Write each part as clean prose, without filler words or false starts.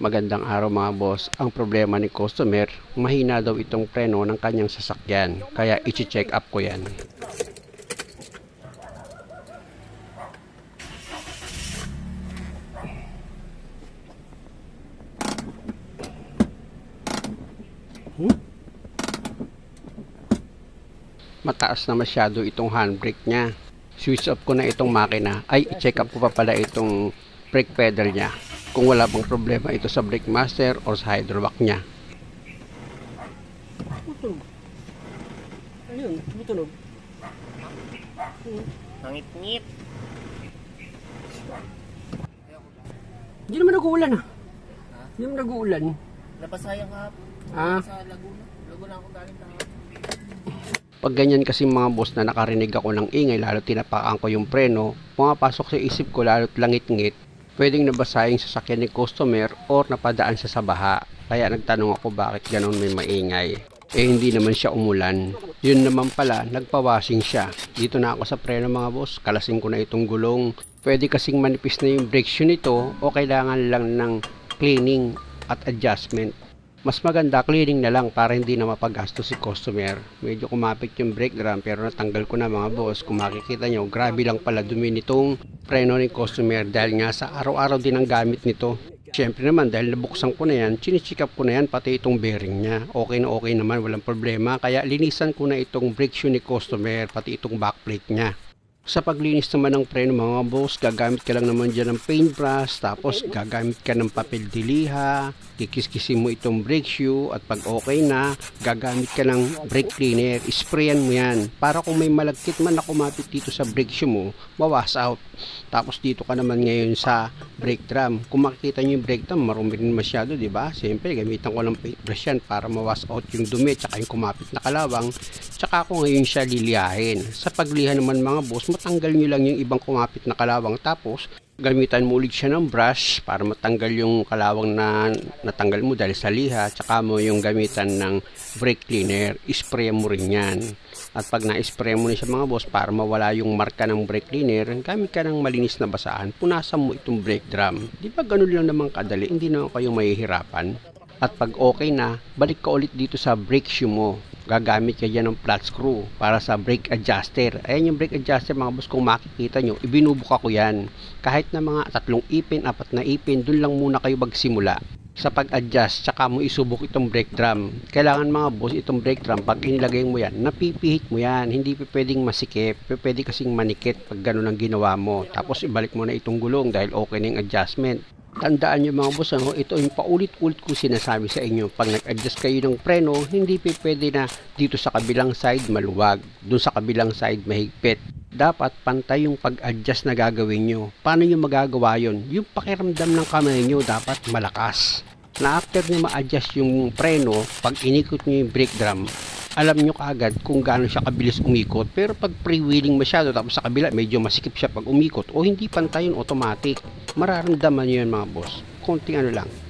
Magandang araw mga boss. Ang problema ni customer, mahina daw itong preno ng kanyang sasakyan. Kaya i-check up ko yan. Mataas na masyado itong handbrake niya. Switch off ko na itong makina. Ay, i-check up ko pa pala itong brake pedal niya. Kung wala bang problema ito sa brake master or sa hydrovac niya. Tunog. Ano yun? Tunog. Nangit-ngit. Hindi naman nag-uulan ah. Hindi naman nag-uulan. Napasayang kahapon. Sa Laguna. Laguna ako galing kahapon. Pag ganyan kasi mga boss na nakarinig ako ng ingay, lalo tinapakan ko yung preno, pumapasok sa isip ko lalo't langit-ngit, pwedeng nabasa yung sasakyan ni customer or napadaan siya sa baha. Kaya nagtanong ako bakit ganon may maingay. Eh hindi naman siya umulan. Yun naman pala, nagpawashing siya. Dito na ako sa preno mga boss, kalasin ko na itong gulong. Pwede kasing manipis na yung brake shoe nito o kailangan lang ng cleaning at adjustment. Mas maganda cleaning na lang para hindi na mapagasto si customer. Medyo kumapit yung brake drum pero natanggal ko na mga boss. Kung makikita nyo, grabe lang pala dumi nitong preno ni customer dahil nga sa araw-araw din ang gamit nito. Siyempre naman dahil nabuksan ko na yan, chinicheck up ko na yan pati itong bearing niya. Okay na okay naman, walang problema. Kaya linisan ko na itong brake shoe ni customer pati itong backplate niya. Sa paglinis naman ng preno mga boss, gagamit ka lang naman dyan ng paintbrush, tapos gagamit ka ng papel diliha, kikiskisin mo itong brake shoe, at pag okay na, gagamit ka ng brake cleaner, sprayan mo yan, para kung may malagkit man na kumapit dito sa brake shoe mo, mawas out. Tapos dito ka naman ngayon sa brake drum. Kung makikita nyo yung brake drum, marumi rin masyado, diba? Siyempre, gamitan ko ng paintbrush yan para mawas out yung dumi, tsaka yung kumapit na kalawang, tsaka ako ngayon siya lilihahin. Sa pagliha naman mga boss, matanggal nyo lang yung ibang kumapit na kalawang, tapos gamitan mo ulit siya ng brush para matanggal yung kalawang na natanggal mo dahil sa liha, tsaka mo yung gamitan ng brake cleaner, spray mo rin yan. At pag na-spray mo na siya mga boss para mawala yung marka ng brake cleaner, gamit ka ng malinis na basahan, punasan mo itong brake drum. Di ba ganun lang naman kadali, hindi naman kayo mahihirapan. At pag okay na, balik ka ulit dito sa brake shoe mo. Gagamit ka dyan ng flat screw para sa brake adjuster. Ayan yung brake adjuster mga boss, kung makikita nyo, ibinubuka ko yan. Kahit na mga 3 ipin, 4 na ipin, dun lang muna kayo magsimula. Sa pag-adjust, tsaka mo isubok itong brake drum. Kailangan mga boss, itong brake drum, pag inilagay mo yan, napipihit mo yan. Hindi pwedeng masikip, pwede kasing manikit pag ganun ang ginawa mo. Tapos ibalik mo na itong gulong dahil okay na yung adjustment. Tandaan nyo mga boss, ito yung paulit-ulit ko sinasabi sa inyo. Pag nag-adjust kayo ng preno, hindi pwede na dito sa kabilang side maluwag, dun sa kabilang side mahigpit. Dapat pantay yung pag-adjust na gagawin nyo. Paano nyo magagawa yun? Yung pakiramdam ng kamay nyo dapat malakas. Na after nyo ma-adjust yung preno, pag inikot nyo yung brake drum, alam nyo kaagad kung gaano siya kabilis umikot. Pero pag freewheeling masyado tapos sa kabila medyo masikip siya pag umikot o hindi pantay yun automatic, mararamdaman nyo yun mga boss. Konting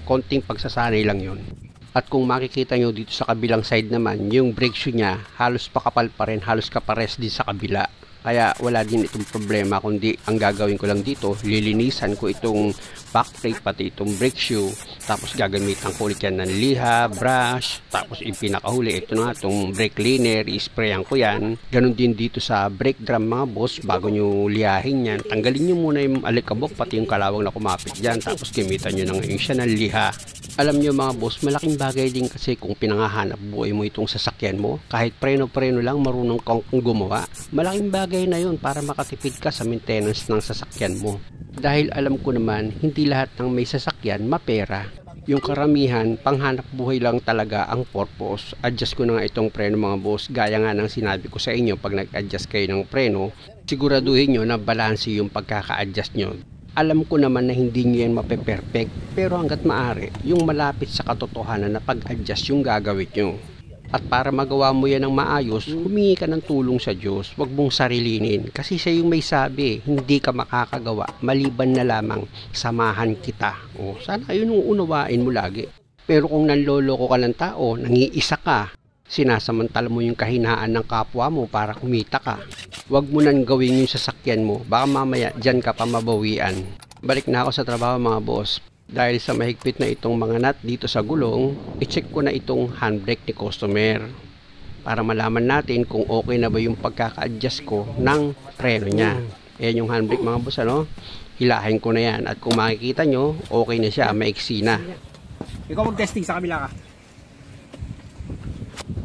konting pagsasanay lang yun. At kung makikita nyo dito sa kabilang side naman, yung brake shoe nya halos pakapal pa rin, halos kapares din sa kabila. Kaya wala din itong problema, kundi ang gagawin ko lang dito, lilinisan ko itong backplate pati itong brake shoe, tapos gagamitan ko ulit yan ng liha, brush, tapos yung pinakahuli, ito na itong brake cleaner, isprayan ko yan. Ganon din dito sa brake drum mga boss, bago nyo lihahin yan, tanggalin nyo muna yung alikabok pati yung kalawang na kumapit dyan, tapos gamitan nyo na ngayon siya ng liha. Alam nyo mga boss, malaking bagay din kasi kung pinangahanap buhay mo itong sasakyan mo, kahit preno-preno lang marunong kang gumawa, malaking bagay na yun para makatipid ka sa maintenance ng sasakyan mo. Dahil alam ko naman, hindi lahat ng may sasakyan mapera. Yung karamihan, panghanap buhay lang talaga ang purpose. Adjust ko na nga itong preno mga boss, gaya nga ng sinabi ko sa inyo, pag nag-adjust kayo ng preno, siguraduhin nyo na balanse yung pagkaka-adjust nyo. Alam ko naman na hindi nyo yan mape-perfect, pero hanggat maaari, yung malapit sa katotohanan na pag-adjust yung gagawin nyo. At para magawa mo yan ng maayos, humingi ka ng tulong sa Diyos, huwag mong sarilinin. Kasi siya yung may sabi, hindi ka makakagawa, maliban na lamang samahan kita. O, sana yun yung unawain mo lagi. Pero kung nanloloko ka ng tao, nangiisa ka, sinasamantala mo yung kahinaan ng kapwa mo para kumita ka. Huwag mo nang gawin yung sasakyan mo, baka mamaya dyan ka pa mabawian. Balik na ako sa trabaho mga boss. Dahil sa mahigpit na itong mga nut dito sa gulong, i-check ko na itong handbrake ni customer para malaman natin kung okay na ba yung pagkaka-adjust ko ng preno niya. Ayan yung handbrake mga boss, ano? Hilahin ko na yan at kung makikita nyo, okay na siya, maiksi na. Ikaw mag-testing sa kabila ka.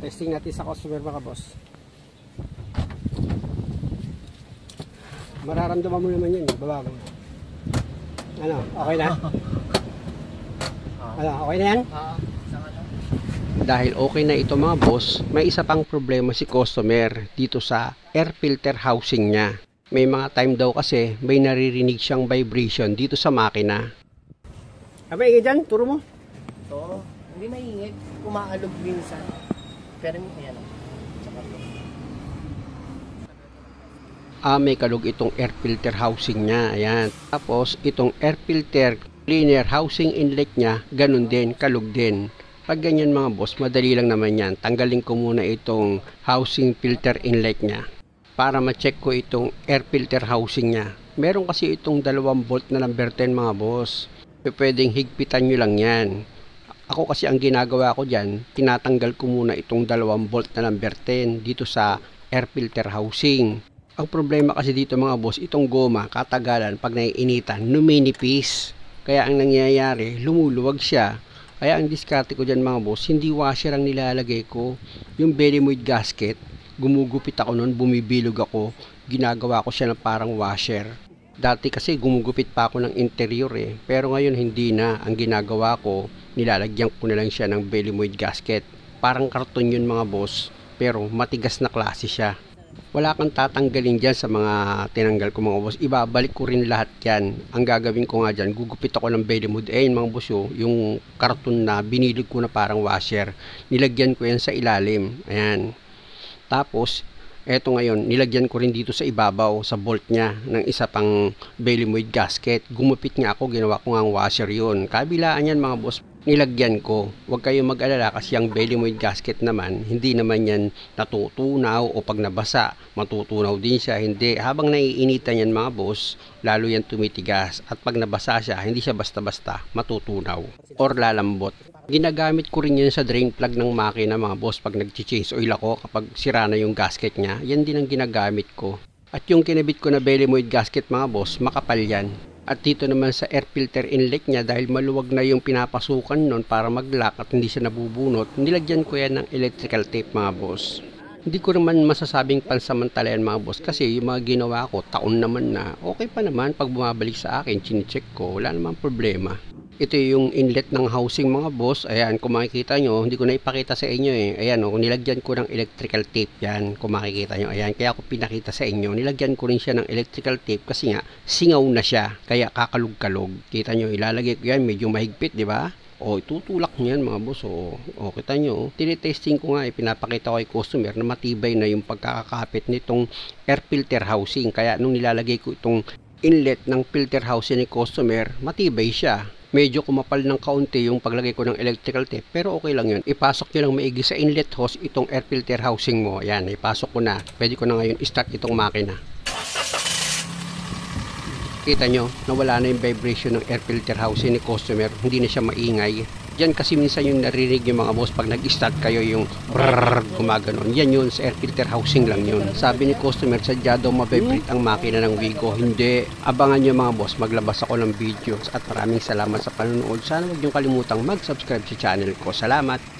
Testing natin sa customer mga boss. Mararamdaman mo naman yan, babago. Ano, okay na? Ano, okay na yan? Dahil okay na ito mga boss, may isa pang problema si customer dito sa air filter housing niya. May mga time daw kasi may naririnig siyang vibration dito sa makina. Abay, ingay dyan, turo mo. Oo. Hindi maingit. Kumaalog minsan. Pero ayan. Tsaka to. May kalug itong air filter housing niya. Ayan. Tapos itong air filter cleaner housing inlet niya, ganun din, kalug din. Pag ganyan mga boss, madali lang naman yan. Tanggalin ko muna itong housing filter inlet niya para ma-check ko itong air filter housing niya. Meron kasi itong 2 volt na number 10 mga boss. Pwedeng higpitan nyo lang yan. Ako kasi ang ginagawa ko dyan, tinatanggal ko muna itong 2 volt na number 10 dito sa air filter housing. Ang problema kasi dito mga boss, itong goma, katagalan, pag naiinitan, numinipis. Kaya ang nangyayari, lumuluwag siya. Kaya ang diskarte ko dyan mga boss, hindi washer ang nilalagay ko. Yung Bellemoid gasket, gumugupit ako nun, bumibilog ako, ginagawa ko siya ng parang washer. Dati kasi gumugupit pa ako ng interior pero ngayon hindi na. Ang ginagawa ko, nilalagyan ko na lang siya ng Bellemoid gasket. Parang karton yun mga boss, pero matigas na klase siya. Wala kang tatanggalin dyan sa mga tinanggal ko mga boss, ibabalik ko rin lahat yan. Ang gagawin ko nga dyan, gugupit ako ng Bellemoid. Ayun mga boss, yung karton na binilog ko na parang washer, nilagyan ko yan sa ilalim. Ayan. Tapos eto ngayon, nilagyan ko rin dito sa ibabaw, sa bolt niya, ng isa pang Bellemoid gasket. Gumupit nga ako, ginawa ko nga ang washer yun. Kabilaan yan mga boss, nilagyan ko. Huwag kayong mag-alala kasi ang Bellemoid gasket naman, hindi naman yan natutunaw o pag nabasa, matutunaw din siya. Hindi, habang naiinitan yan mga boss, lalo yan tumitigas. At pag nabasa siya, hindi siya basta-basta matutunaw or lalambot. Ginagamit ko rin yan sa drain plug ng makina mga boss pag nag-change oil ako kapag sira na yung gasket niya. Yan din ang ginagamit ko. At yung kinabit ko na Bellemoid gasket mga boss, makapal yan. At dito naman sa air filter inlet niya, dahil maluwag na yung pinapasukan nun para mag-lock at hindi siya nabubunot, nilagyan ko yan ng electrical tape mga boss. Hindi ko naman masasabing pansamantala yan mga boss kasi yung mga ginawa ko taon naman na, okay pa naman pag bumabalik sa akin, chine-check ko, wala namang problema. Ito yung inlet ng housing mga boss. Ayan, kung makikita nyo, hindi ko na ipakita sa inyo Ayan, nilagyan ko ng electrical tape yan. Kung makikita nyo, ayan, kaya ako pinakita sa inyo. Nilagyan ko rin siya ng electrical tape kasi nga, singaw na siya. Kaya kakalog-kalog. Kita nyo, ilalagay ko yan, medyo mahigpit, di ba? O, itutulak nyo yan mga boss. O, kita nyo, tinitesting ko nga, pinapakita ko kay customer na matibay na yung pagkakakapit nitong air filter housing. Kaya nung nilalagay ko itong inlet ng filter housing ni customer, matibay siya. Medyo kumapal ng kaunti yung paglagay ko ng electrical tape, pero okay lang yun. Ipasok nyo lang maigi sa inlet hose itong air filter housing mo. Ayan, ipasok ko na. Pwede ko na ngayon i-start itong makina. Kita nyo, nawala na yung vibration ng air filter housing ni customer. Hindi na siya maingay. Yan kasi minsan yung narinig yung mga boss pag nag-start kayo yung brrrr, gumaganon. Yan yun, sa air filter housing lang yun. Sabi ni customer, sadya daw mabibrate ang makina ng Wigo. Hindi. Abangan nyo mga boss, maglabas ako ng videos at maraming salamat sa panonood. Sana huwag nyo kalimutang mag-subscribe sa channel ko. Salamat!